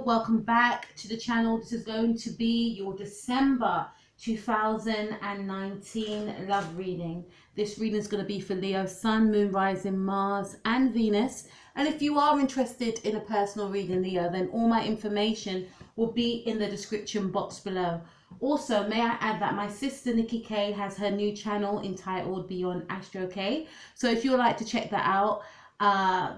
Leo, welcome back to the channel. This is going to be your December 2019 love reading. This reading is going to be for Leo, Sun, Moon, Rising, Mars and Venus. And if you are interested in a personal reading, Leo, then all my information will be in the description box below. Also, may I add that my sister Nikki K has her new channel entitled Beyond Astro K. So if you'd like to check that out,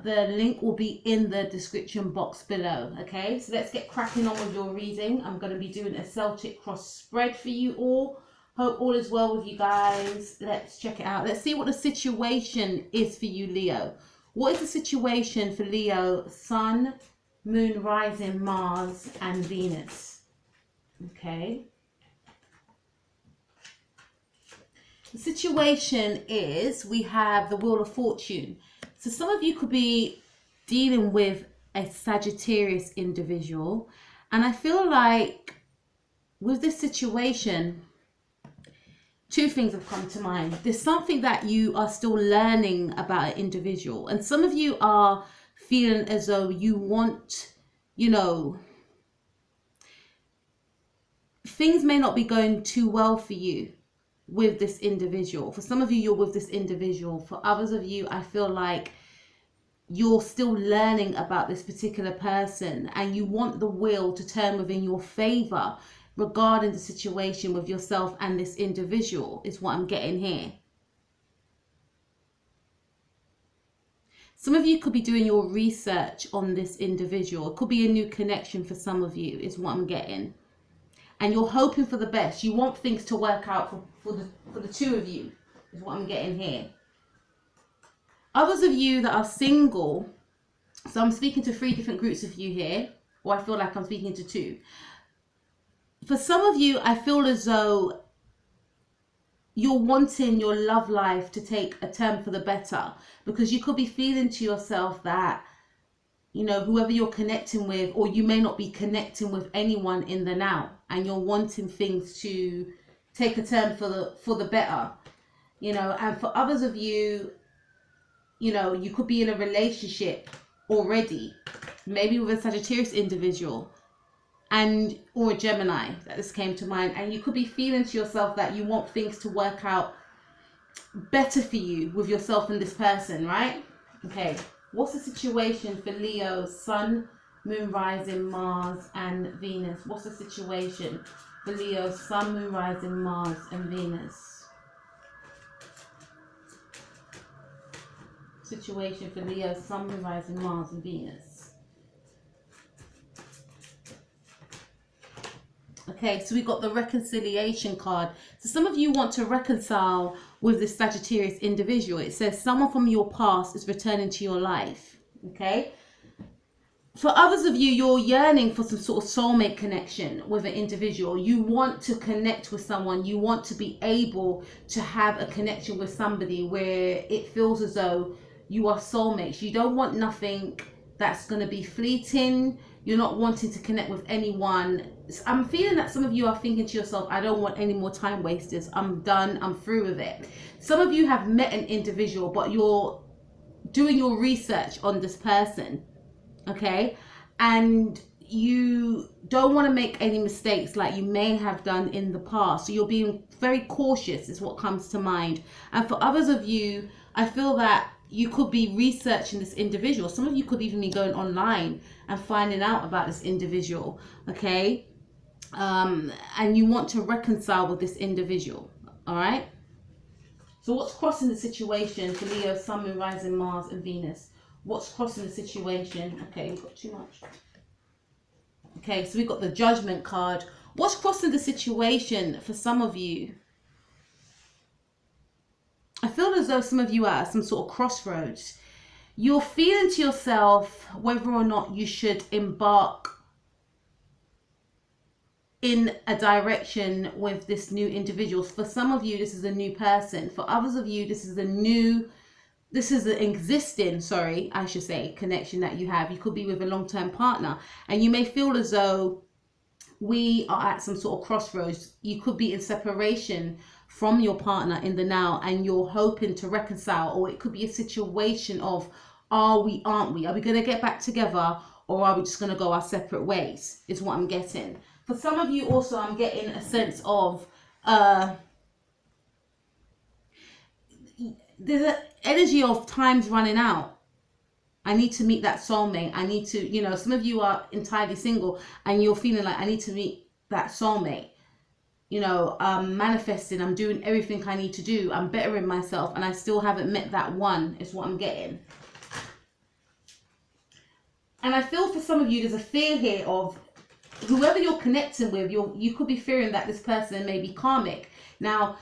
the link will be in the description box below. Okay, so let's get cracking on with your reading. I'm going to be doing a Celtic cross spread for you all. Hope all is well with you guys. Let's check it out. Let's see what the situation is for you, Leo. What is the situation for Leo, Sun, Moon, Rising, Mars and Venus? Okay. The situation is we have the Wheel of Fortune. So some of you could be dealing with a Sagittarius individual. And I feel like with this situation, two things have come to mind. There's something that you are still learning about an individual. And some of you are feeling as though you want, you know, things may not be going too well for you with this individual. For some of you, you're with this individual. For others of you, I feel like you're still learning about this particular person and you want the wheel to turn within your favor regarding the situation with yourself and this individual, is what I'm getting here. Some of you could be doing your research on this individual. It could be a new connection for some of you, is what I'm getting. And you're hoping for the best. You want things to work out for the two of you, is what I'm getting here. Others of you that are single, so I'm speaking to three different groups of you here, or I feel like I'm speaking to two. For some of you, I feel as though you're wanting your love life to take a turn for the better, because you could be feeling to yourself that, you know, whoever you're connecting with, or you may not be connecting with anyone in the now, and you're wanting things to take a turn for the better, you know. And for others of you, you know, you could be in a relationship already, maybe with a Sagittarius individual, and or a Gemini, that just came to mind, and you could be feeling to yourself that you want things to work out better for you with yourself and this person, right? Okay. What's the situation for Leo, Sun, Moon, Rising, Mars and Venus? What's the situation for Leo, Sun, Moon, Rising, Mars and Venus? Situation for Leo, Sun, Moon, Rising, Mars and Venus. Okay, so we got the reconciliation card. So some of you want to reconcile with this Sagittarius individual. It says someone from your past is returning to your life. Okay. For others of you, you're yearning for some sort of soulmate connection with an individual. You want to connect with someone. You want to be able to have a connection with somebody where it feels as though you are soulmates. You don't want nothing that's going to be fleeting. You're not wanting to connect with anyone. I'm feeling that some of you are thinking to yourself, I don't want any more time wasters. I'm done. I'm through with it. Some of you have met an individual, but you're doing your research on this person. Okay. And you don't want to make any mistakes like you may have done in the past. So you're being very cautious is what comes to mind. And for others of you, I feel that you could be researching this individual. Some of you could even be going online and finding out about this individual, okay? And you want to reconcile with this individual, all right? So what's crossing the situation for Leo, Sun, Moon, Rising, Mars and Venus? What's crossing the situation? Okay, we've got too much. Okay, so we've got the Judgment card. What's crossing the situation for some of you? I feel as though some of you are at some sort of crossroads. You're feeling to yourself whether or not you should embark in a direction with this new individual. For some of you, this is a new person. For others of you, this is an existing, connection that you have. You could be with a long-term partner and you may feel as though we are at some sort of crossroads. You could be in separation from your partner in the now and you're hoping to reconcile, or it could be a situation of are we, aren't we? Are we going to get back together or are we just going to go our separate ways, is what I'm getting. For some of you also, I'm getting a sense of there's an energy of time's running out. I need to meet that soulmate. I need to, you know, some of you are entirely single and you're feeling like I need to meet that soulmate. You know, I'm manifesting, I'm doing everything I need to do, I'm bettering myself, and I still haven't met that one, is what I'm getting. And I feel for some of you, there's a fear here of whoever you're connecting with, you could be fearing that this person may be karmic. Now,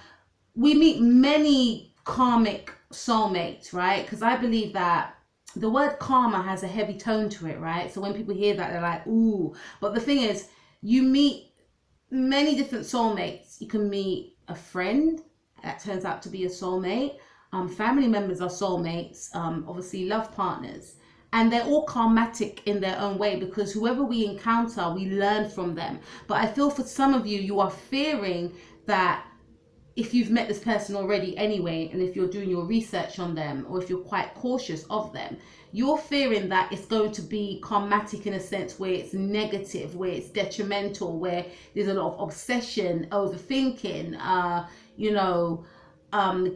we meet many karmic soulmates, right? Because I believe that the word karma has a heavy tone to it, right? So when people hear that, they're like, ooh. But the thing is, you meet many different soulmates. You can meet a friend that turns out to be a soulmate. Family members are soulmates. Obviously, love partners. And they're all karmatic in their own way, because whoever we encounter, we learn from them. But I feel for some of you, you are fearing that if you've met this person already anyway, and if you're doing your research on them, or if you're quite cautious of them, you're fearing that it's going to be karmatic in a sense where it's negative, where it's detrimental, where there's a lot of obsession, overthinking,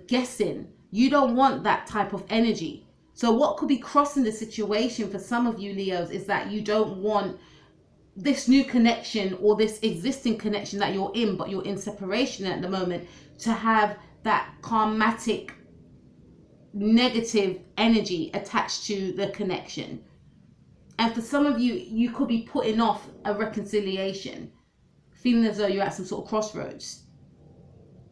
guessing. You don't want that type of energy. So what could be crossing the situation for some of you Leos is that you don't want this new connection or this existing connection that you're in, but you're in separation at the moment, to have that karmatic negative energy attached to the connection. And for some of you, you could be putting off a reconciliation, feeling as though you're at some sort of crossroads,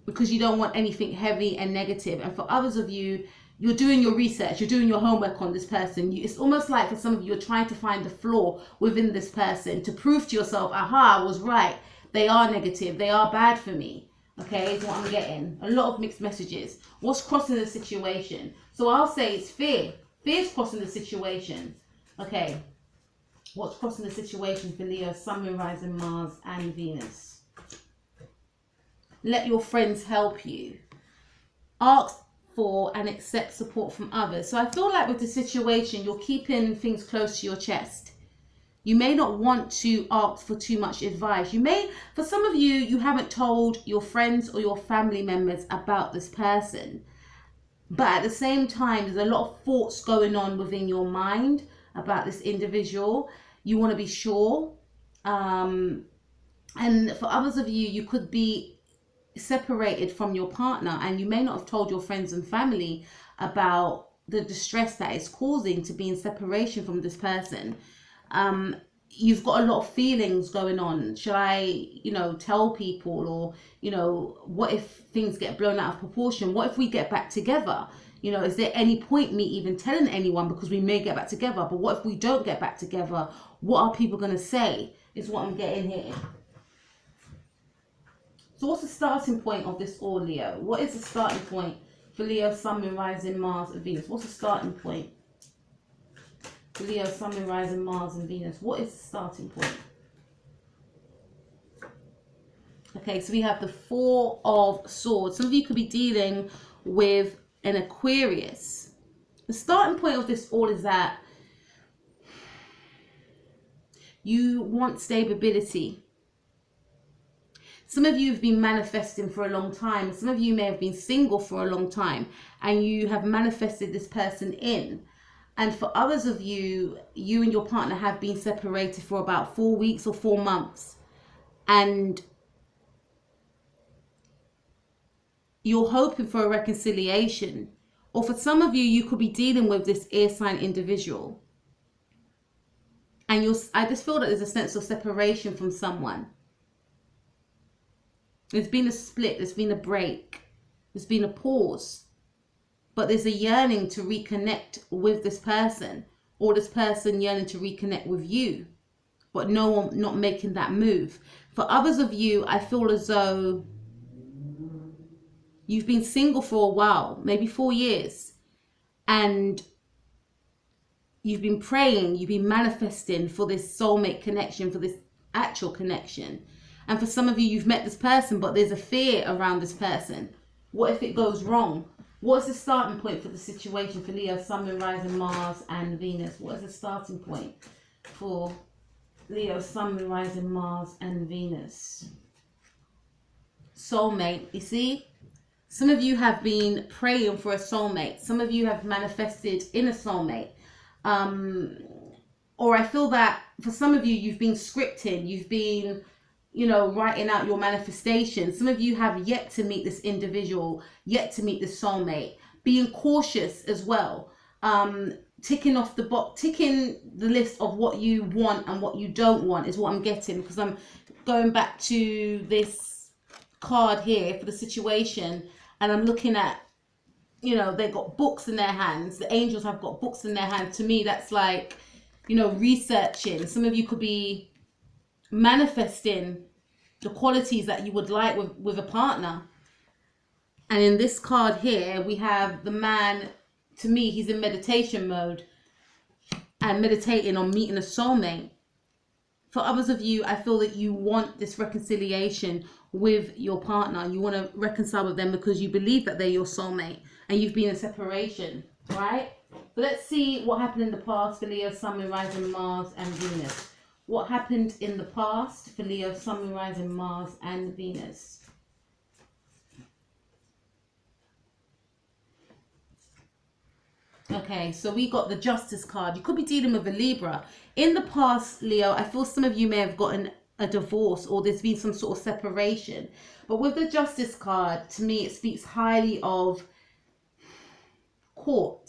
because you don't want anything heavy and negative. And for others of you, you're doing your research, you're doing your homework on this person. It's almost like for some of you, you're trying to find the flaw within this person to prove to yourself, aha, I was right. They are negative. They are bad for me. Okay, is what I'm getting. A lot of mixed messages. What's crossing the situation? So I'll say it's fear. Fear's crossing the situation. Okay, what's crossing the situation for Leo, Sun, Moon, Rising, Mars, and Venus? Let your friends help you. Ask for and accept support from others. So I feel like with the situation, you're keeping things close to your chest. You may not want to ask for too much advice. For some of you, you haven't told your friends or your family members about this person. But at the same time, there's a lot of thoughts going on within your mind about this individual. You want to be sure. And for others of you, you could be separated from your partner, and you may not have told your friends and family about the distress that it's causing to be in separation from this person. You've got a lot of feelings going on. Should I, tell people, or, what if things get blown out of proportion? What if we get back together? Is there any point me even telling anyone, because we may get back together? But what if we don't get back together? What are people going to say, is what I'm getting here. So what's the starting point of this all, Leo? What is the starting point for Leo, Sun, Moon, Rising, Mars, and Venus? What's the starting point? Leo, Sun, Moon, Rising, Mars, and Venus. What is the starting point? Okay, so we have the Four of Swords. Some of you could be dealing with an Aquarius. The starting point of this all is that you want stability. Some of you have been manifesting for a long time. Some of you may have been single for a long time, and you have manifested this person in. And for others of you, you and your partner have been separated for about 4 weeks or 4 months. And you're hoping for a reconciliation. Or for some of you, you could be dealing with this air sign individual. And I just feel that there's a sense of separation from someone. There's been a split, there's been a break, there's been a pause. But there's a yearning to reconnect with this person, or this person yearning to reconnect with you, but no one not making that move. For others of you, I feel as though you've been single for a while, maybe 4 years, and you've been praying, you've been manifesting for this soulmate connection, for this actual connection. And for some of you, you've met this person, but there's a fear around this person. What if it goes wrong? What's the starting point for the situation for Leo, Sun, Moon, Rising, Mars, and Venus? What is the starting point for Leo, Sun, Moon, Rising, Mars, and Venus. Soulmate, you see? Some of you have been praying for a soulmate. Some of you have manifested in a soulmate. Or I feel that for some of you, you've been scripting. You've been, you know, writing out your manifestation. Some of you have yet to meet this individual, yet to meet this soulmate. Being cautious as well. Ticking off the box, ticking the list of what you want and what you don't want is what I'm getting, because I'm going back to this card here for the situation, and I'm looking at, you know, they've got books in their hands. The angels have got books in their hands. To me, that's like, you know, researching. Some of you could be manifesting the qualities that you would like with a partner. And in this card here, we have the man. To me, he's in meditation mode and meditating on meeting a soulmate. For others of you, I feel that you want this reconciliation with your partner. You want to reconcile with them because you believe that they're your soulmate and you've been in separation, right? But let's see what happened in the past for Leo, Sun, Moon, Rising, Mars, and Venus. What happened in the past for Leo, Sun, Moon, Rising, Mars, and Venus? Okay, so we got the Justice card. You could be dealing with a Libra. In the past, Leo, I feel some of you may have gotten a divorce or there's been some sort of separation. But with the Justice card, to me, it speaks highly of court.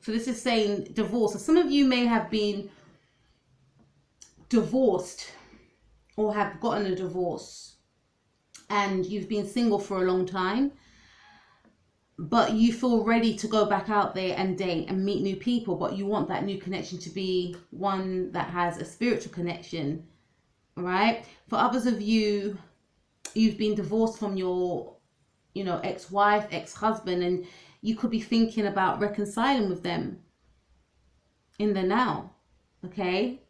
So this is saying divorce. So some of you may have been divorced or have gotten a divorce and you've been single for a long time. But you feel ready to go back out there and date and meet new people, but you want that new connection to be one that has a spiritual connection, right? For others of you, you've been divorced from your, you know, ex-wife, ex-husband, and you could be thinking about reconciling with them in the now, okay?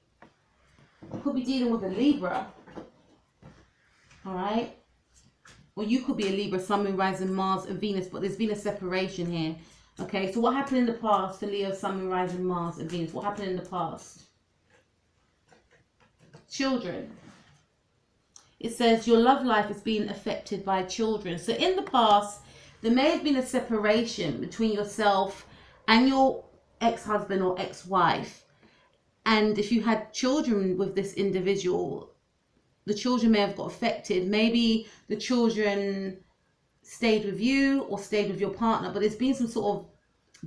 You could be dealing with a Libra, all right? Or you could be a Libra, Sun, Moon, Rising, Mars, and Venus, but there's been a separation here. Okay, so what happened in the past for Leo, Sun, Moon, Rising, Mars, and Venus? What happened in the past? Children. It says your love life is being affected by children. So in the past, there may have been a separation between yourself and your ex-husband or ex-wife. And if you had children with this individual, the children may have got affected. Maybe the children stayed with you or stayed with your partner, but there's been some sort of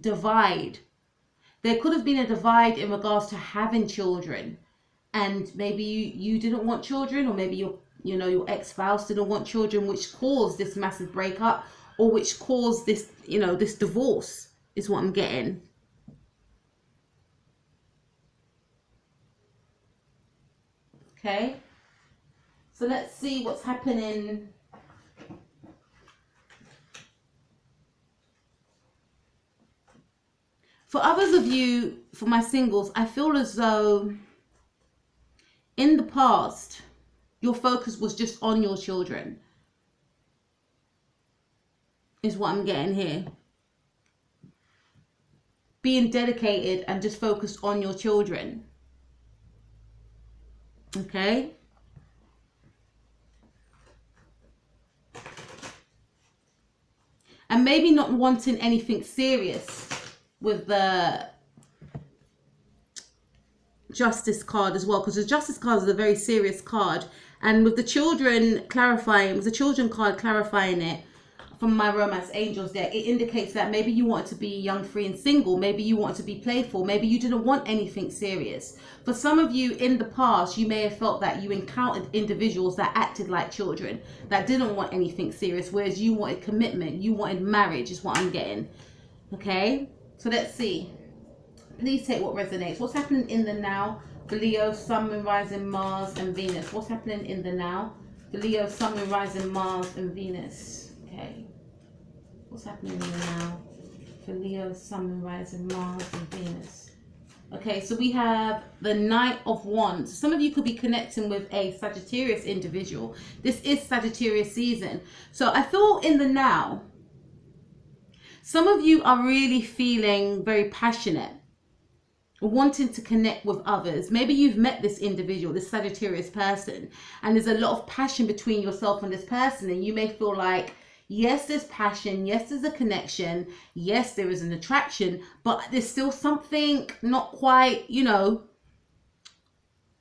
divide. There could have been a divide in regards to having children, and maybe you didn't want children, or maybe your ex-spouse didn't want children, which caused this massive breakup, or which caused this, this divorce is what I'm getting. Okay. So let's see what's happening. For others of you, for my singles, I feel as though in the past, your focus was just on your children, is what I'm getting here. Being dedicated and just focused on your children. Okay. And maybe not wanting anything serious with the Justice card as well, because the Justice card is a very serious card. And with the children clarifying, with the children card clarifying it from my Romance Angels deck, it indicates that maybe you wanted to be young, free and single. Maybe you wanted to be playful. Maybe you didn't want anything serious. For some of you in the past, you may have felt that you encountered individuals that acted like children, that didn't want anything serious, whereas you wanted commitment, you wanted marriage, is what I'm getting. Okay, so let's see. Please take what resonates. What's happening in the now for Leo, Sun, Moon, Rising, Mars, and Venus? What's happening in the now for Leo, Sun, Moon, Rising, Mars, and Venus? Okay. What's happening in the now for Leo, Sun, Moon, Rising, Mars, and Venus? Okay, so we have the Knight of Wands. Some of you could be connecting with a Sagittarius individual. This is Sagittarius season. So I feel in the now, some of you are really feeling very passionate wanting to connect with others. Maybe you've met this individual, this Sagittarius person, and there's a lot of passion between yourself and this person, and you may feel like, yes, there's passion, yes, there's a connection, yes, there is an attraction, but there's still something not quite, you know,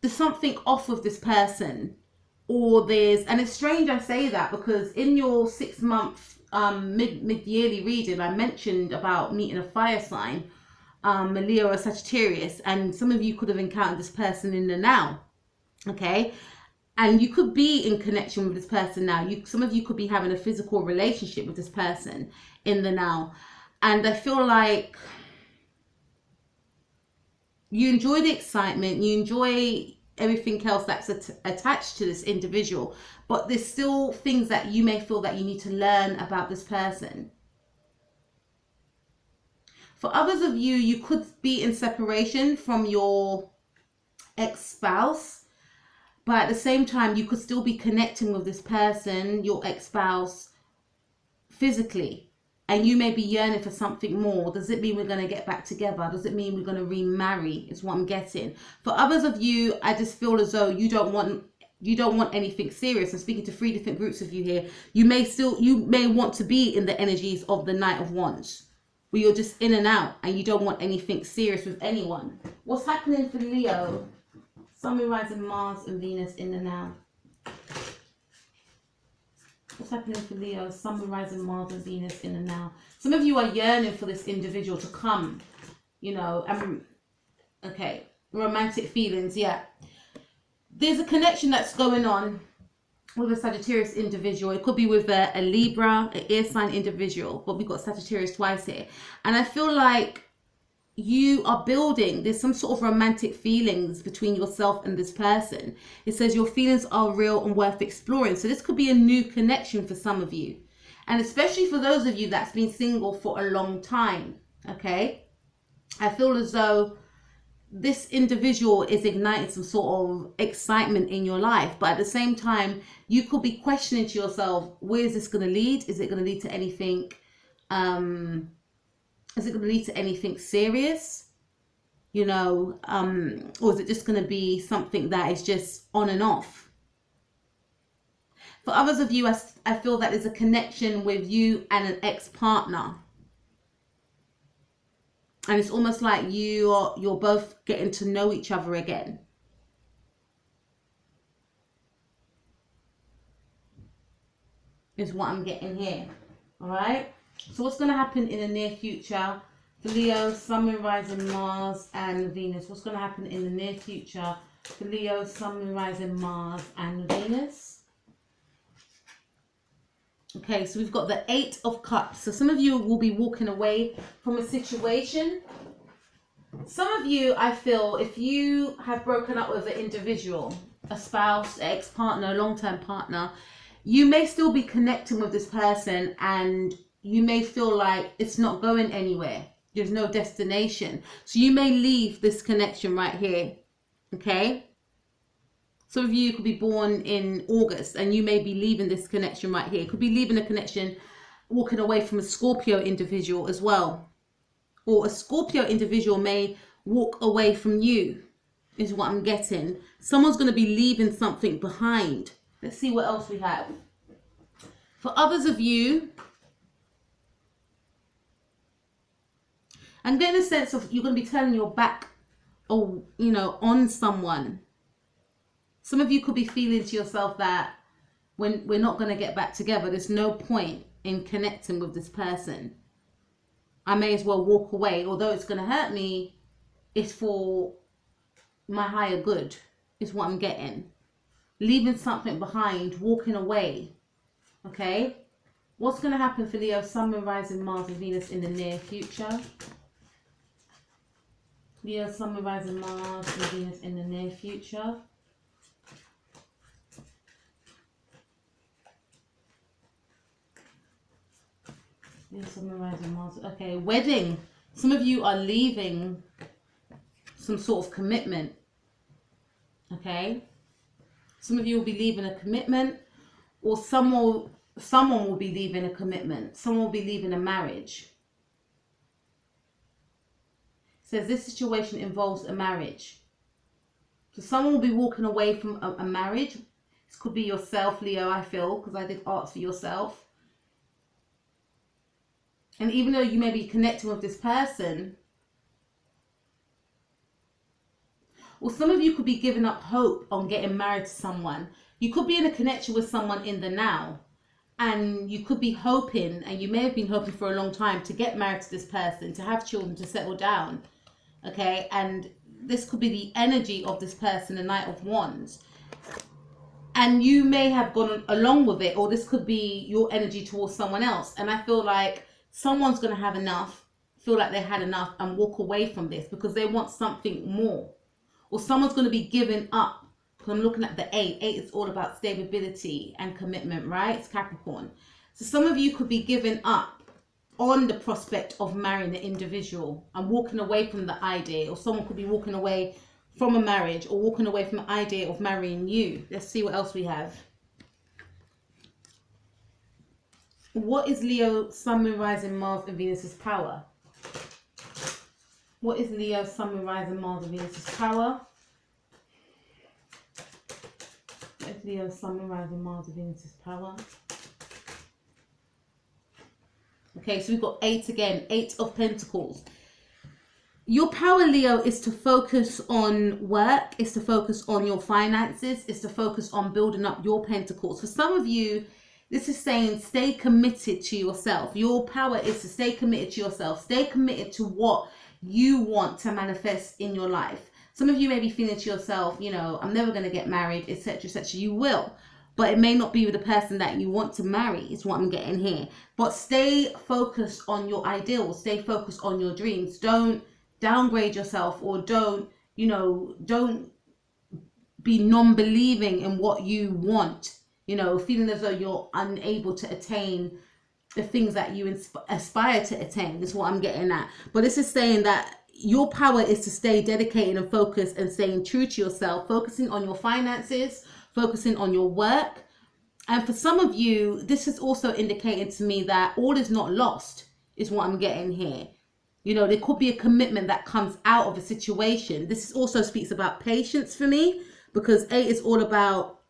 there's something off with this person. Or there's, and it's strange I say that, because in your 6 month mid-yearly reading, I mentioned about meeting a fire sign, a Leo or Sagittarius, and some of you could have encountered this person in the now, okay? And you could be in connection with this person now. Some of you could be having a physical relationship with this person in the now. And I feel like you enjoy the excitement, you enjoy everything else that's attached to this individual, but there's still things that you may feel that you need to learn about this person. For others of you, you could be in separation from your ex-spouse, but at the same time, you could still be connecting with this person, your ex-spouse, physically. And you may be yearning for something more. Does it mean we're going to get back together? Does it mean we're going to remarry? Is what I'm getting. For others of you, I just feel as though you don't want anything serious. I'm speaking to 3 different groups of you here. You may want to be in the energies of the Knight of Wands, where you're just in and out and you don't want anything serious with anyone. What's happening for Leo? Sun, Moon, Rising, Mars and Venus in the now. What's happening for Leo? Sun, Moon, Rising, Mars and Venus in the now. Some of you are yearning for this individual to come, you know, okay, romantic feelings, yeah. There's a connection that's going on with a Sagittarius individual. It could be with a Libra, an air sign individual, but we've got Sagittarius twice here. And I feel like you are building, there's some sort of romantic feelings between yourself and this person. It says your feelings are real and worth exploring. So this could be a new connection for some of you, and especially for those of you that's been single for a long time. Okay, I feel as though this individual is igniting some sort of excitement in your life, but at the same time you could be questioning to yourself, where is this going to lead? Is it going to lead to anything is it going to lead to anything serious, you know, or is it just going to be something that is just on and off? For others of you, I feel that there's a connection with you and an ex-partner. And it's almost like you're both getting to know each other again. Is what I'm getting here. All right. So what's going to happen in the near future for Leo, Sun, Moon, Rising, Mars and Venus? What's going to happen in the near future for Leo, Sun, Moon, Rising, Mars and Venus? Okay, so we've got the 8 of Cups. So some of you will be walking away from a situation. Some of you, I feel, if you have broken up with an individual, a spouse, ex-partner, long-term partner, you may still be connecting with this person and you may feel like it's not going anywhere. There's no destination. So you may leave this connection right here. Okay? Some of you could be born in August and you may be leaving this connection right here. Could be leaving a connection, walking away from a Scorpio individual as well. Or a Scorpio individual may walk away from you, is what I'm getting. Someone's going to be leaving something behind. Let's see what else we have. For others of you, I'm getting a sense of you're going to be turning your back, or you know, on someone. Some of you could be feeling to yourself that when we're not going to get back together, there's no point in connecting with this person. I may as well walk away. Although it's going to hurt me, it's for my higher good, is what I'm getting. Leaving something behind, walking away. Okay? What's going to happen for Leo, Sun, Moon, Rising, Mars and Venus in the near future? Leo, Sun, Moon, Rising, Mars and Venus in the near future. Leo, Sun, Moon, Rising, Mars. Okay, wedding. Some of you are leaving some sort of commitment. Okay? Some of you will be leaving a commitment, or someone will be leaving a commitment. Someone will be leaving a marriage. says this situation involves a marriage. So someone will be walking away from a marriage. This could be yourself, Leo, I feel, because I did arts for yourself. And even though you may be connecting with this person, or some of you could be giving up hope on getting married to someone. You could be in a connection with someone in the now, and you could be hoping, and you may have been hoping for a long time, to get married to this person, to have children, to settle down. Okay, and this could be the energy of this person, the Knight of Wands. And you may have gone along with it, or this could be your energy towards someone else. And I feel like someone's going to have enough, feel like they had enough, and walk away from this because they want something more. Or someone's going to be giving up. Because I'm looking at the 8. 8 is all about stability and commitment, right? It's Capricorn. So some of you could be giving up on the prospect of marrying the individual and walking away from the idea. Or someone could be walking away from a marriage or walking away from the idea of marrying you. Let's see what else we have. What is Leo, Sun, Moon, Rising, Mars, and Venus's power? What is Leo, Sun, Moon, Rising, Mars, and Venus's power? What is Leo, Sun, Moon, Rising, Mars, and Venus's power? Okay, so we've got 8 again. 8 of Pentacles. Your power, Leo, is to focus on work, is to focus on your finances, is to focus on building up your pentacles. For some of you, this is saying stay committed to yourself. Your power is to stay committed to yourself. Stay committed to what you want to manifest in your life. Some of you may be feeling to yourself, you know, I'm never going to get married, etc., etc. You will, but it may not be with the person that you want to marry, is what I'm getting here. But stay focused on your ideals. Stay focused on your dreams. Don't downgrade yourself, or don't be non-believing in what you want, you know, feeling as though you're unable to attain the things that you aspire to attain, is what I'm getting at. But this is saying that your power is to stay dedicated and focused and staying true to yourself, focusing on your finances, focusing on your work. And for some of you, this is also indicating to me that all is not lost, is what I'm getting here. You know, there could be a commitment that comes out of a situation. This also speaks about patience for me, because 8 is all about,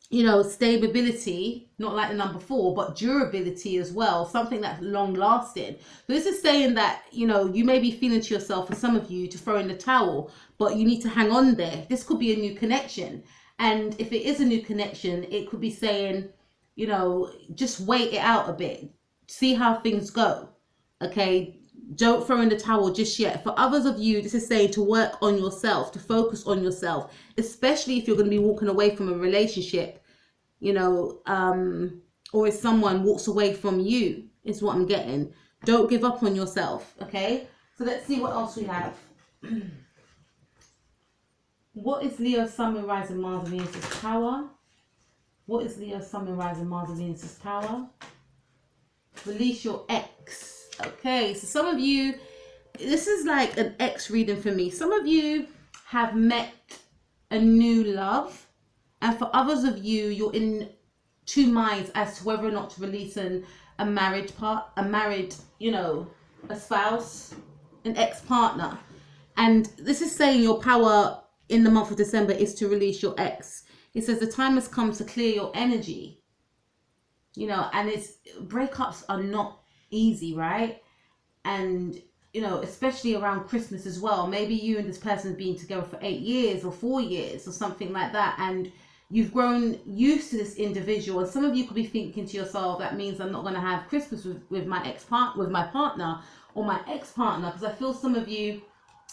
you know, stability, not like the number 4, but durability as well, something that's long lasting. So this is saying that, you know, you may be feeling to yourself, for some of you, to throw in the towel, but you need to hang on there. This could be a new connection. And if it is a new connection, it could be saying, you know, just wait it out a bit, see how things go. Okay, don't throw in the towel just yet. For others of you, this is saying to work on yourself, to focus on yourself, especially if you're going to be walking away from a relationship, you know, or if someone walks away from you, is what I'm getting. Don't give up on yourself, okay? So let's see what else we have. What is Leo, Sun, Moon, Rising, Mars, and Venus's power? What is Leo, Sun, Moon, Rising, Mars, and Venus's power? Release your ex. Okay, so some of you, this is like an ex reading for me. Some of you have met a new love, and for others of you, you're in two minds as to whether or not to release a spouse, an ex-partner. And this is saying your power in the month of December is to release your ex. It says the time has come to clear your energy, you know, and breakups are not easy, right? And, you know, especially around Christmas as well. Maybe you and this person have been together for 8 years or 4 years or something like that, and you've grown used to this individual. And some of you could be thinking to yourself, that means I'm not going to have Christmas with my partner or my ex-partner, because I feel some of you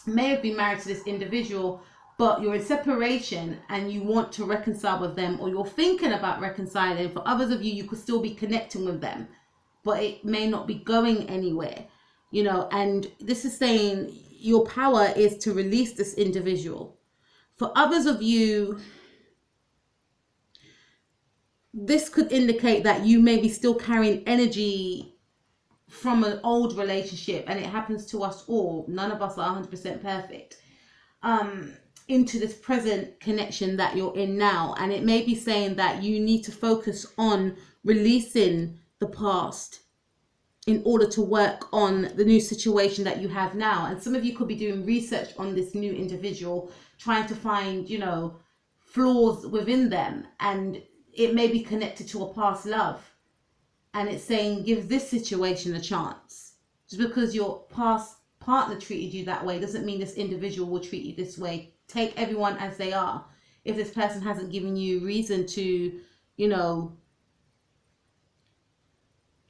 may have been married to this individual, but you're in separation and you want to reconcile with them, or you're thinking about reconciling. For others of you, you could still be connecting with them, but it may not be going anywhere, you know. And this is saying your power is to release this individual. For others of you, this could indicate that you may be still carrying energy from an old relationship, and it happens to us all. None of us are 100% perfect. Into this present connection that you're in now. And it may be saying that you need to focus on releasing the past, in order to work on the new situation that you have now. And some of you could be doing research on this new individual, trying to find, you know, flaws within them, and it may be connected to a past love. And it's saying, give this situation a chance. Just because your past partner treated you that way doesn't mean this individual will treat you this way. Take everyone as they are. If this person hasn't given you reason to, you know,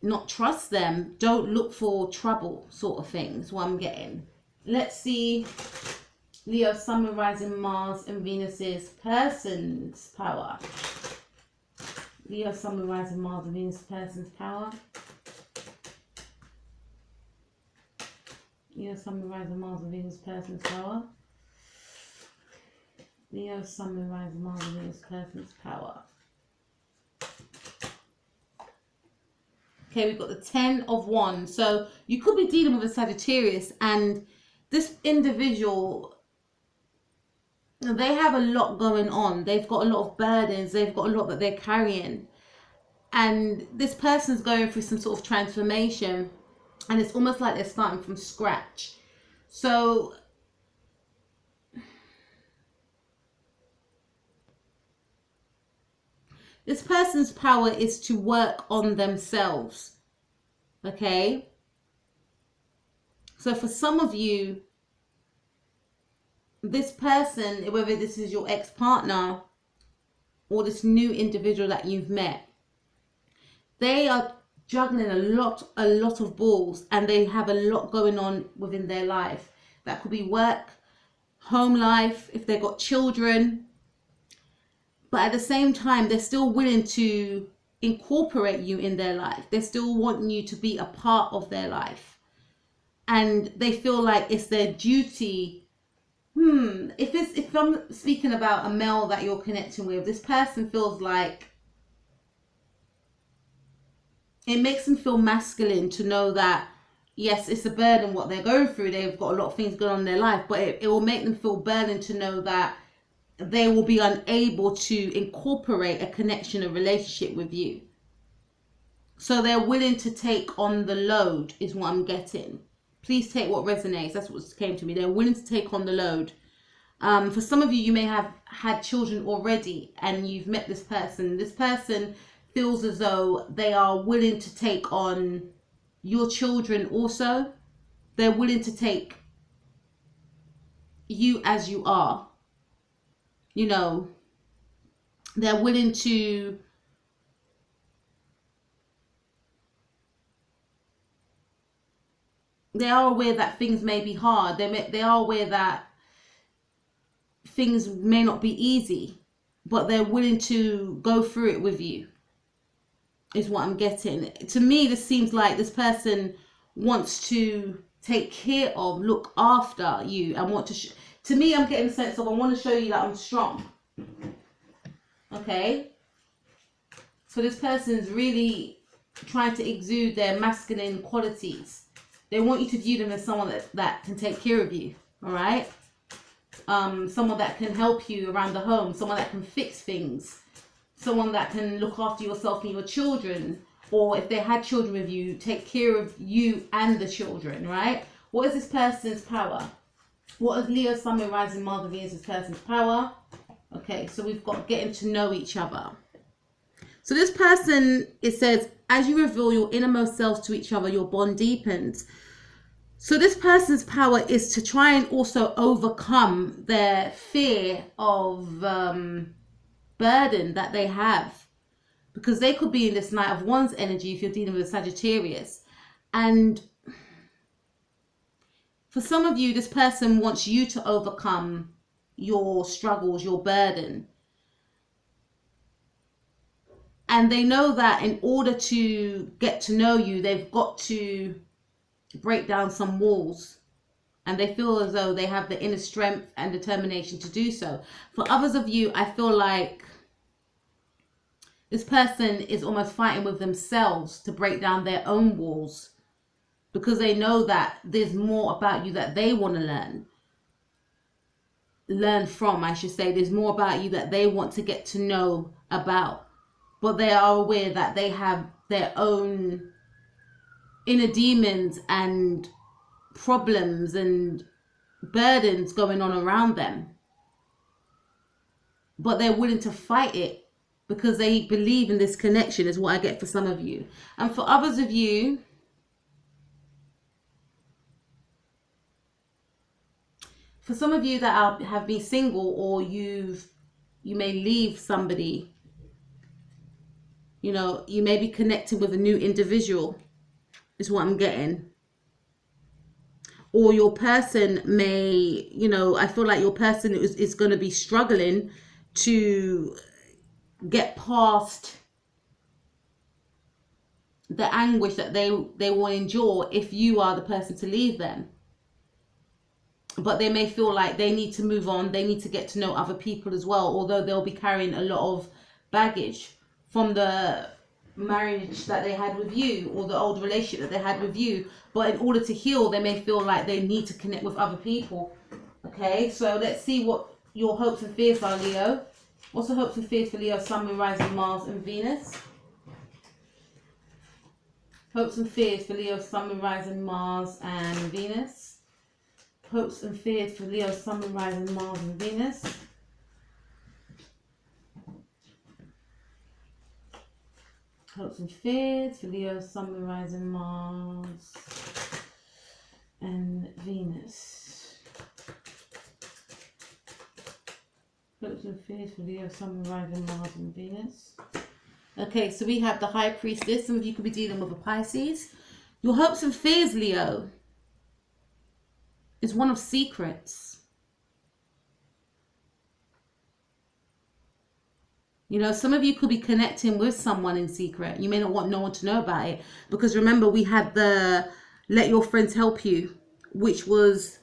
not trust them, don't look for trouble, sort of thing is what I'm getting. Let's see Leo, Sun, Moon, Rising, Mars and Venus's person's power. Leo, Sun, Moon, Rising, Mars and Venus person's power. Leo, Sun, Moon, Rising, Mars and Venus person's power. Leo, Sun, Moon, Rising, Mars and Venus person's power. Okay, we've got the 10 of Wands. So you could be dealing with a Sagittarius, and this individual, they have a lot going on. They've got a lot of burdens. They've got a lot that they're carrying. And this person's going through some sort of transformation, and it's almost like they're starting from scratch. So this person's power is to work on themselves, okay? So for some of you, this person, whether this is your ex-partner or this new individual that you've met, they are juggling a lot of balls, and they have a lot going on within their life. That could be work, home life, if they've got children. But at the same time, they're still willing to incorporate you in their life. They still want you to be a part of their life. And they feel like it's their duty. If I'm speaking about a male that you're connecting with, this person feels like it makes them feel masculine to know that, yes, it's a burden what they're going through. They've got a lot of things going on in their life, but it will make them feel burdened to know that they will be unable to incorporate a connection, a relationship with you. So they're willing to take on the load is what I'm getting. Please take what resonates. That's what came to me. They're willing to take on the load. For some of you, you may have had children already and you've met this person. This person feels as though they are willing to take on your children also. They're willing to take you as you are. You know, they're willing to they are aware that things may be hard. They are aware that things may not be easy, but they're willing to go through it with you, is what I'm getting. To me, this seems like this person wants to take care of, look after you, and want to to me, I'm getting a sense of, I want to show you that I'm strong. Okay? So this person's really trying to exude their masculine qualities. They want you to view them as someone that can take care of you. Alright? Someone that can help you around the home. Someone that can fix things. Someone that can look after yourself and your children. Or if they had children with you, take care of you and the children. Right? What is this person's power? What is Leo, Sun, Moon, Rising, Mars, and Venus' person's power? Okay, so we've got getting to know each other. So this person, it says, as you reveal your innermost selves to each other, your bond deepens. So this person's power is to try and also overcome their fear of burden that they have. Because they could be in this Knight of Wands energy if you're dealing with a Sagittarius. And for some of you, this person wants you to overcome your struggles, your burden. And they know that in order to get to know you, they've got to break down some walls. And they feel as though they have the inner strength and determination to do so. For others of you, I feel like this person is almost fighting with themselves to break down their own walls. Because they know that there's more about you that they want to learn from, I should say. There's more about you that they want to get to know about. But they are aware that they have their own inner demons and problems and burdens going on around them, but they're willing to fight it because they believe in this connection, is what I get for some of you. And for others of you, for some of you that have been single, or you may leave somebody, you know, you may be connecting with a new individual, is what I'm getting. Or your person may, you know, I feel like your person is going to be struggling to get past the anguish that they will endure if you are the person to leave them. But they may feel like they need to move on, they need to get to know other people as well, although they'll be carrying a lot of baggage from the marriage that they had with you, or the old relationship that they had with you. But in order to heal, they may feel like they need to connect with other people. Okay, so let's see what your hopes and fears are, Leo. What's the hopes and fears for Leo, Sun, Moon, Rising, Mars and Venus? Hopes and fears for Leo, Sun, Moon, Rising, Mars and Venus. Hopes and fears for Leo, Sun, Moon, Rising, Mars and Venus. Hopes and fears for Leo, Sun, Moon, Rising, Mars and Venus. Hopes and fears for Leo, Sun, Moon, Rising, Mars and Venus. Okay, so we have the High Priestess. Some of you could be dealing with a Pisces. Your hopes and fears, Leo, is one of secrets. You know, some of you could be connecting with someone in secret. You may not want no one to know about it. Because remember, we had the let your friends help you, which was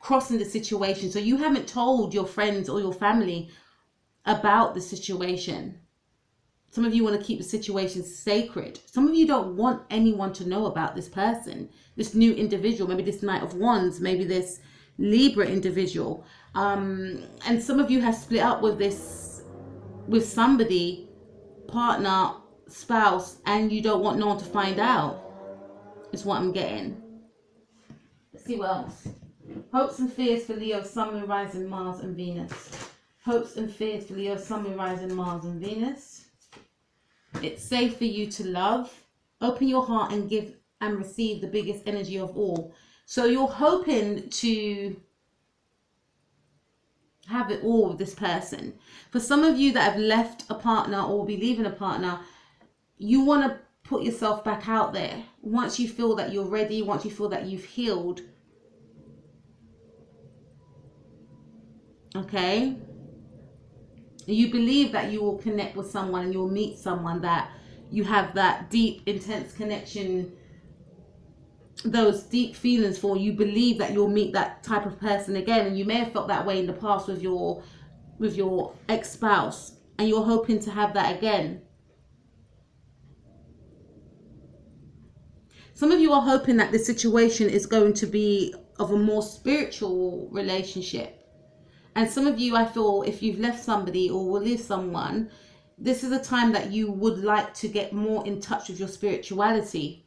crossing the situation. So you haven't told your friends or your family about the situation. Some of you want to keep the situation sacred. Some of you don't want anyone to know about this person, this new individual, maybe this Knight of Wands, maybe this Libra individual. And some of you have split up with somebody, partner, spouse, and you don't want no one to find out, is what I'm getting. Let's see what else. Hopes and fears for Leo, Sun, Moon, Rising, Mars and Venus. Hopes and fears for Leo, Sun, Moon, Rising, Mars and Venus. It's safe for you to love. Open your heart and give and receive the biggest energy of all. So you're hoping to have it all with this person. For some of you that have left a partner or will be leaving a partner, you want to put yourself back out there. Once you feel that you're ready, once you feel that you've healed. Okay? You believe that you will connect with someone and you'll meet someone that you have that deep, intense connection, those deep feelings for. You believe that you'll meet that type of person again, and you may have felt that way in the past with your ex-spouse, and you're hoping to have that again. Some of you are hoping that the situation is going to be of a more spiritual relationship. And some of you, I feel, if you've left somebody or will leave someone, this is a time that you would like to get more in touch with your spirituality.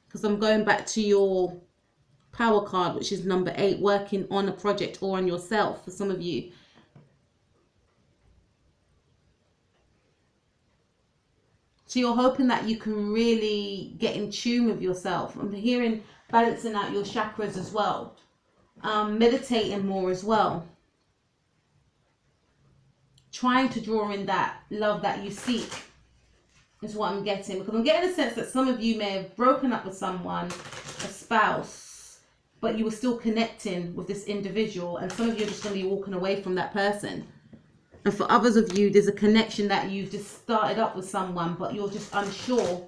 Because I'm going back to your power card, which is number 8, working on a project or on yourself for some of you. So you're hoping that you can really get in tune with yourself. I'm hearing balancing out your chakras as well. Meditating more as well. Trying to draw in that love that you seek is what I'm getting. Because I'm getting a sense that some of you may have broken up with someone, a spouse, but you were still connecting with this individual, and some of you are just going to be walking away from that person. And for others of you, there's a connection that you've just started up with someone, but you're just unsure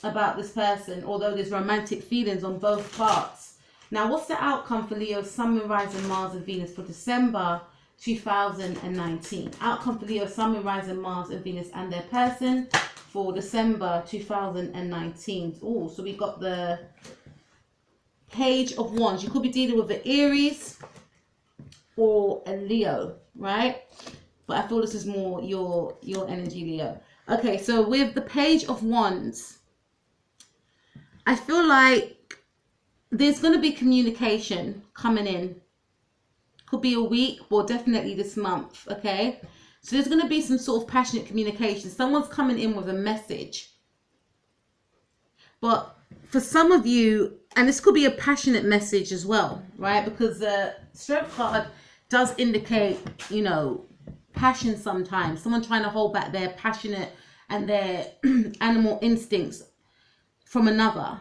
about this person, although there's romantic feelings on both parts. Now, what's the outcome for Leo, Sun, Moon, Rising, Mars and Venus for December 2019? Outcome for Leo, Sun, Moon, Rising, Mars and Venus and their person for December 2019. Oh, so we got the Page of Wands. You could be dealing with an Aries or a Leo, right? But I feel this is more your energy, Leo. Okay, so with the Page of Wands, I feel like there's going to be communication coming in. Could be a week, or definitely this month, okay? So there's going to be some sort of passionate communication. Someone's coming in with a message. But for some of you, and this could be a passionate message as well, right? Because the Strength card does indicate, you know, passion sometimes. Someone trying to hold back their passionate and their animal instincts from another.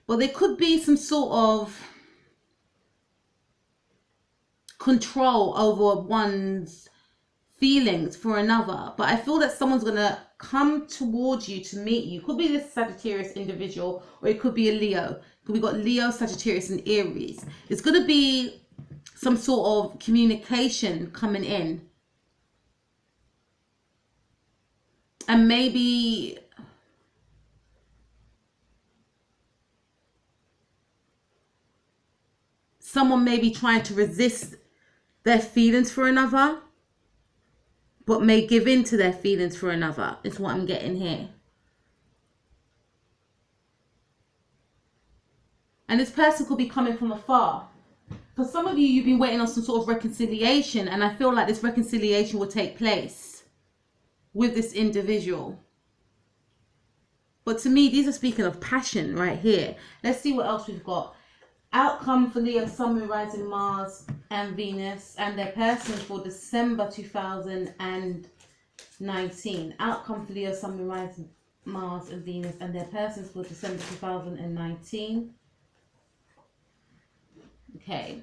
But there could be some sort of control over one's feelings for another. But I feel that someone's going to come towards you to meet you. Could be this Sagittarius individual, or it could be a Leo. We've got Leo, Sagittarius, and Aries. It's going to be some sort of communication coming in. And maybe someone may be trying to resist their feelings for another, but may give in to their feelings for another, is what I'm getting here. And this person could be coming from afar. For some of you, you've been waiting on some sort of reconciliation, and I feel like this reconciliation will take place with this individual. But to me, these are speaking of passion right here. Let's see what else we've got. Outcome for Leo, Sun, Moon, Rising, Mars, and Venus, and their person for December 2019. Outcome for Leo, Sun, Moon, Rising, Mars, and Venus, and their persons for December 2019. Okay,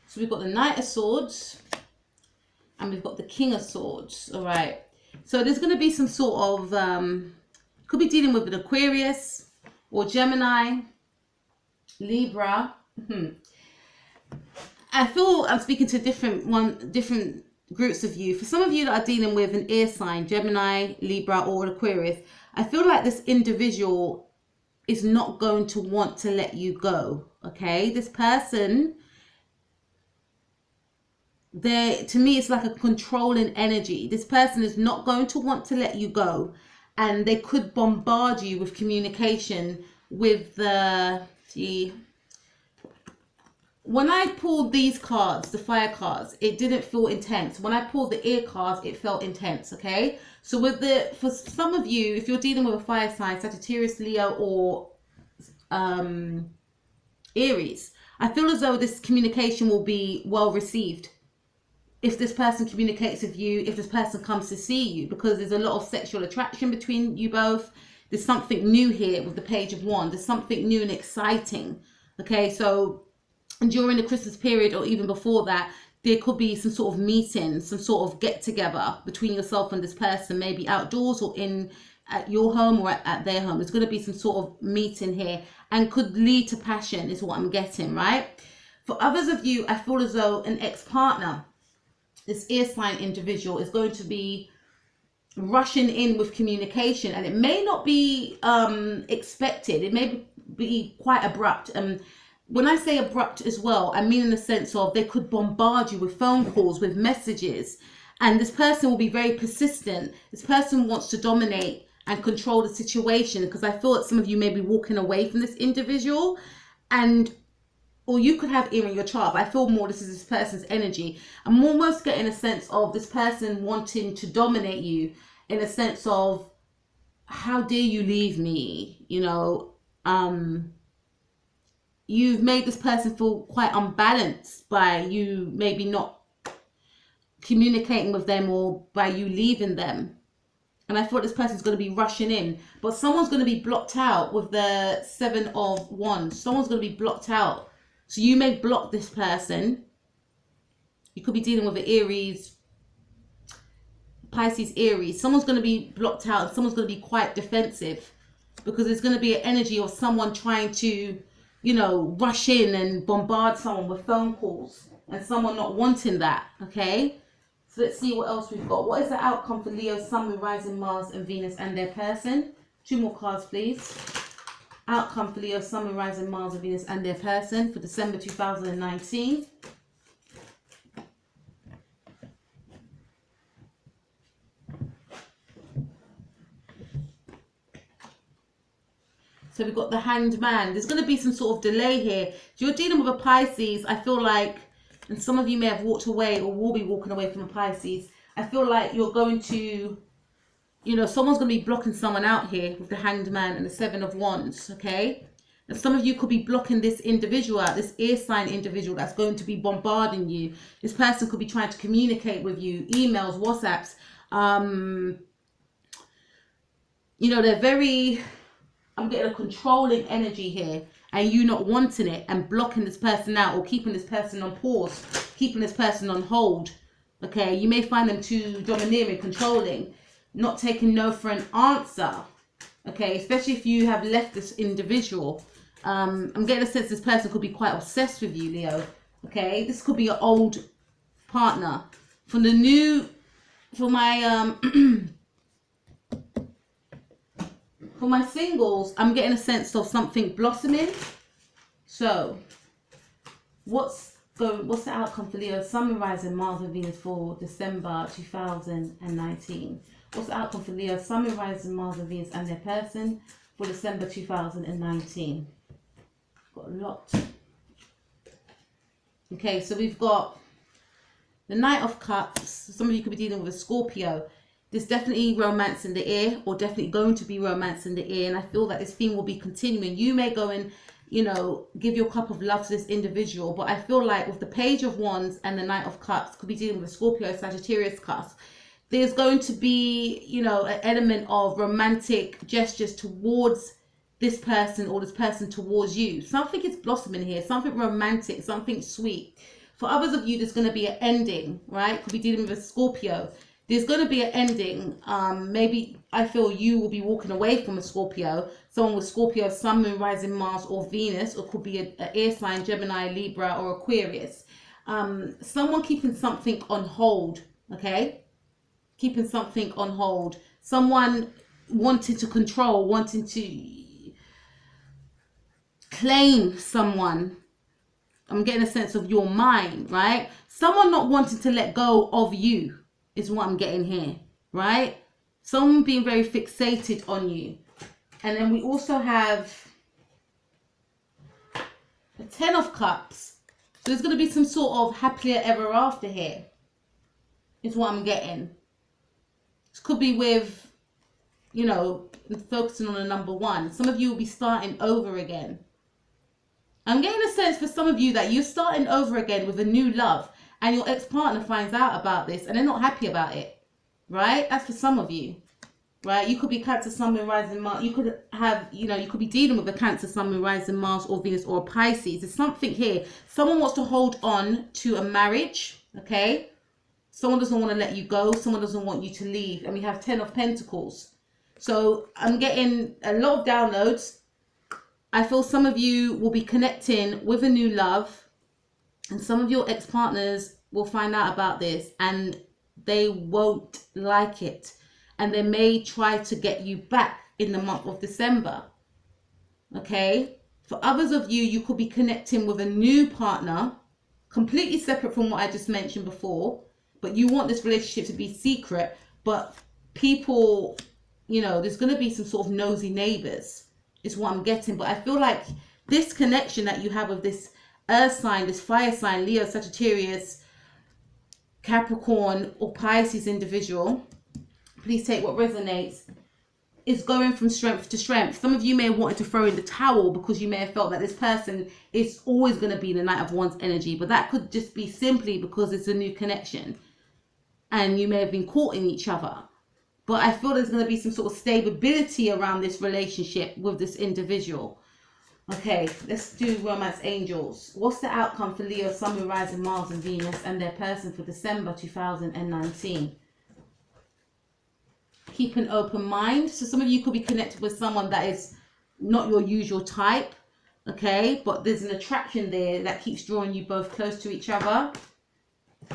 so we've got the Knight of Swords and we've got the King of Swords. All right, so there's going to be some sort of could be dealing with an Aquarius or Gemini, Libra. I feel I'm speaking to different groups of you. For some of you that are dealing with an air sign, Gemini, Libra, or Aquarius, I feel like this individual is not going to want to let you go. Okay, this person, to me, it's like a controlling energy. This person is not going to want to let you go, and they could bombard you with communication with when I pulled these cards, the fire cards, it didn't feel intense. When I pulled the air cards, it felt intense. Okay, so for some of you, if you're dealing with a fire sign, Sagittarius, Leo, or Aries, I feel as though this communication will be well received if this person communicates with you, if this person comes to see you, because there's a lot of sexual attraction between you both. There's something new here with the Page of Wands. There's something new and exciting. Okay, so during the Christmas period or even before that, there could be some sort of meeting, some sort of get together between yourself and this person, maybe outdoors or at your home or at their home. There's going to be some sort of meeting here and could lead to passion, is what I'm getting, right? For others of you, I feel as though an ex-partner, this air sign individual, is going to be rushing in with communication, and it may not be expected. It may be quite abrupt. When I say abrupt as well, I mean in the sense of they could bombard you with phone calls, with messages, and this person will be very persistent. This person wants to dominate and control the situation, because I feel that some of you may be walking away from this individual, or you could have even your chart, but I feel more this is this person's energy. I'm almost getting a sense of this person wanting to dominate you, in a sense of, how dare you leave me? You know, you've made this person feel quite unbalanced by you maybe not communicating with them, or by you leaving them. And I thought this person's going to be rushing in, but someone's going to be blocked out with the 7 of Wands. Someone's going to be blocked out. So you may block this person. You could be dealing with an Aries, Pisces, Aries. Someone's going to be blocked out, and someone's going to be quite defensive, because there's going to be an energy of someone trying to, you know, rush in and bombard someone with phone calls, and someone not wanting that. Okay, so let's see what else we've got. What is the outcome for Leo, Sun, Moon, Rising, Mars, and Venus, and their person? 2 more cards, please. Outcome for Leo, Sun, Moon, Rising, Mars, and Venus, and their person for December 2019. So we've got the Hanged Man. There's going to be some sort of delay here. If you're dealing with a Pisces, I feel like, and some of you may have walked away or will be walking away from a Pisces, I feel like you're going to, you know, someone's going to be blocking someone out here with the Hanged Man and the Seven of Wands, okay? And some of you could be blocking this individual out, this air sign individual that's going to be bombarding you. This person could be trying to communicate with you, emails, WhatsApps. You know, they're very, I'm getting a controlling energy here, and you not wanting it and blocking this person out or keeping this person on pause, keeping this person on hold. Okay, you may find them too domineering, controlling, not taking no for an answer. Okay, especially if you have left this individual. I'm getting a sense this person could be quite obsessed with you, Leo. Okay, this could be an old partner. For the new, for my for my singles, I'm getting a sense of something blossoming. So, what's the outcome for Leo? Sun, Moon, Rising, Mars and Venus for December 2019. What's the outcome for Leo? Sun, Moon, Rising, Mars and Venus and their person for December 2019. Got a lot. Okay, so we've got the Knight of Cups. Some of you could be dealing with a Scorpio. There's definitely romance in the air, or definitely going to be romance in the air. And I feel that this theme will be continuing. You may go and, you know, give your cup of love to this individual. But I feel like with the Page of Wands and the Knight of Cups, could be dealing with a Scorpio, Sagittarius cusp. There's going to be, you know, an element of romantic gestures towards this person or this person towards you. Something is blossoming here. Something romantic, something sweet. For others of you, there's going to be an ending, right? Could be dealing with a Scorpio. There's going to be an ending. Maybe I feel you will be walking away from a Scorpio. Someone with Scorpio, Sun, Moon, Rising, Mars or Venus. Or could be an air sign, Gemini, Libra or Aquarius. Someone keeping something on hold, okay? Keeping something on hold. Someone wanting to control, wanting to claim someone. I'm getting a sense of your mind, right? Someone not wanting to let go of you is what I'm getting here, right? Someone being very fixated on you. And then we also have the Ten of Cups. So there's going to be some sort of happier ever after here, is what I'm getting. This could be with, you know, focusing on a number one. Some of you will be starting over again. I'm getting a sense for some of you that you're starting over again with a new love, and your ex-partner finds out about this and they're not happy about it, right? That's for some of you, right? You could be Cancer, Sun, Moon, Rising, Mars. You could have, you know, you could be dealing with a Cancer, Sun, Moon, Rising, Mars or Venus or a Pisces. There's something here. Someone wants to hold on to a marriage, okay? Someone doesn't want to let you go. Someone doesn't want you to leave. And we have 10 of Pentacles. So I'm getting a lot of downloads. I feel some of you will be connecting with a new love, and some of your ex-partners will find out about this and they won't like it, and they may try to get you back in the month of December. Okay, for others of you, you could be connecting with a new partner, completely separate from what I just mentioned before, but you want this relationship to be secret. But people, you know, there's going to be some sort of nosy neighbors is what I'm getting. But I feel like this connection that you have with this earth sign, this fire sign, Leo, Sagittarius, Capricorn or Pisces individual, please take what resonates, is going from strength to strength. Some of you may have wanted to throw in the towel because you may have felt that this person is always going to be the Knight of Wands energy, but that could just be simply because it's a new connection and you may have been caught in each other. But I feel there's going to be some sort of stability around this relationship with this individual. Okay, let's do Romance Angels. What's the outcome for Leo, Sun, Moon, Rising, Mars and Venus and their person for December 2019? Keep an open mind. So some of you could be connected with someone that is not your usual type. Okay, but there's an attraction there that keeps drawing you both close to each other.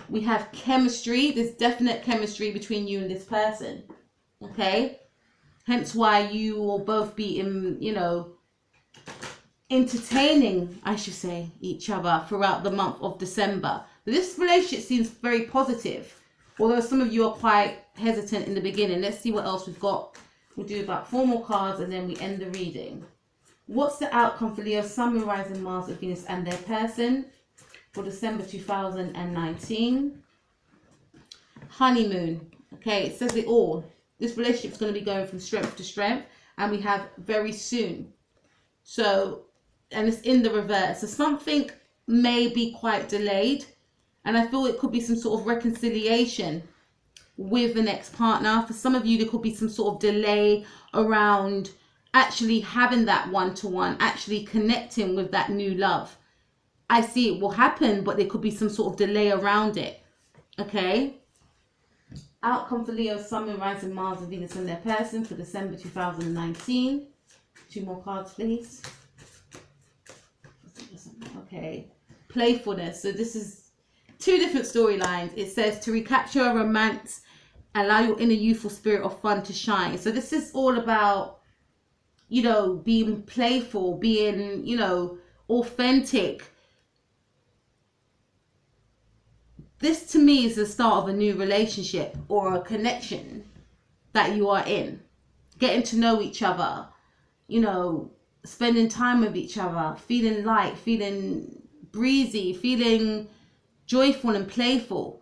We have chemistry. There's definite chemistry between you and this person. Okay, hence why you will both be in, you know, entertaining, I should say, each other throughout the month of December. This relationship seems very positive, although some of you are quite hesitant in the beginning. Let's see what else we've got. We'll do about 4 more cards and then we end the reading. What's the outcome for Leo, Sun, Moon, Rising, Mars, and Venus and their person for December 2019? Honeymoon. Okay, it says it all. This relationship is going to be going from strength to strength, and we have very soon. So, and it's in the reverse. So something may be quite delayed, and I feel it could be some sort of reconciliation with the next partner. For some of you, there could be some sort of delay around actually having that one-to-one, actually connecting with that new love. I see it will happen, but there could be some sort of delay around it. Okay. Outcome for Leo, Sun, Moon, Rising, Mars, and Venus and their person for December 2019. 2 more cards, please. Okay. Playfulness. So this is 2 different storylines. It says to recapture a romance, allow your inner youthful spirit of fun to shine. So this is all about, you know, being playful, being, you know, authentic. This to me is the start of a new relationship or a connection that you are in. Getting to know each other, you know, spending time with each other, feeling light, feeling breezy, feeling joyful and playful.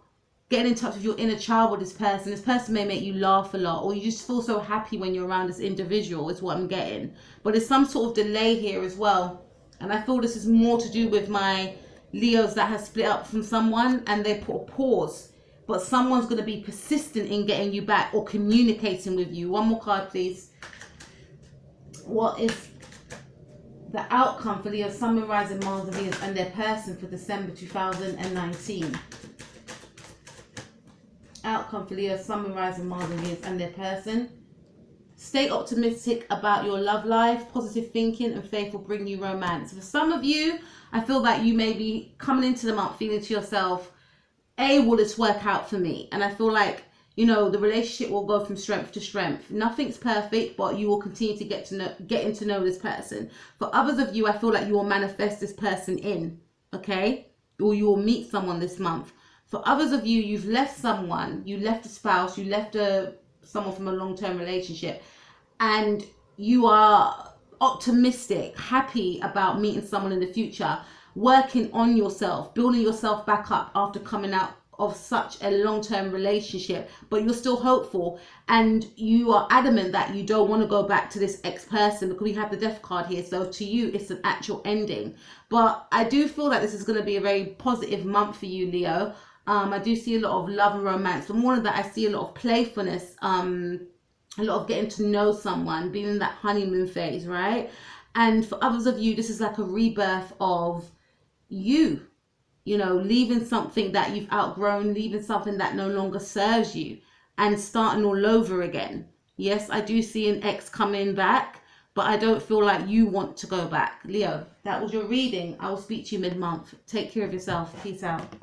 Getting in touch with your inner child with this person. This person may make you laugh a lot, or you just feel so happy when you're around this individual is what I'm getting. But there's some sort of delay here as well. And I feel this is more to do with my Leos that has split up from someone and they put a pause. But someone's going to be persistent in getting you back or communicating with you. 1 more card, please. What is the outcome for Leo, Sun, Moon, Rising, Mars, and Venus and their person for December 2019? Outcome for Leo, Sun, Moon, Rising, Mars, and Venus and their person. Stay optimistic about your love life. Positive thinking and faith will bring you romance. For some of you, I feel that you may be coming into the month feeling to yourself, will this work out for me? And I feel like, you know, the relationship will go from strength to strength. Nothing's perfect, but you will continue to getting to know this person. For others of you, I feel like you will manifest this person in, okay? Or you will meet someone this month. For others of you, you've left someone, you left a spouse, you left someone from a long-term relationship, and you are optimistic, happy about meeting someone in the future, working on yourself, building yourself back up after coming out of such a long-term relationship, but you're still hopeful and you are adamant that you don't want to go back to this ex-person because we have the death card here. So to you, it's an actual ending. But I do feel that this is going to be a very positive month for you, Leo. I do see a lot of love and romance, but more than that, I see a lot of playfulness, a lot of getting to know someone, being in that honeymoon phase, right? And for others of you, this is like a rebirth of you, you know, leaving something that you've outgrown, leaving something that no longer serves you and starting all over again. Yes, I do see an ex coming back, but I don't feel like you want to go back. Leo, that was your reading. I will speak to you mid-month. Take care of yourself. Peace out.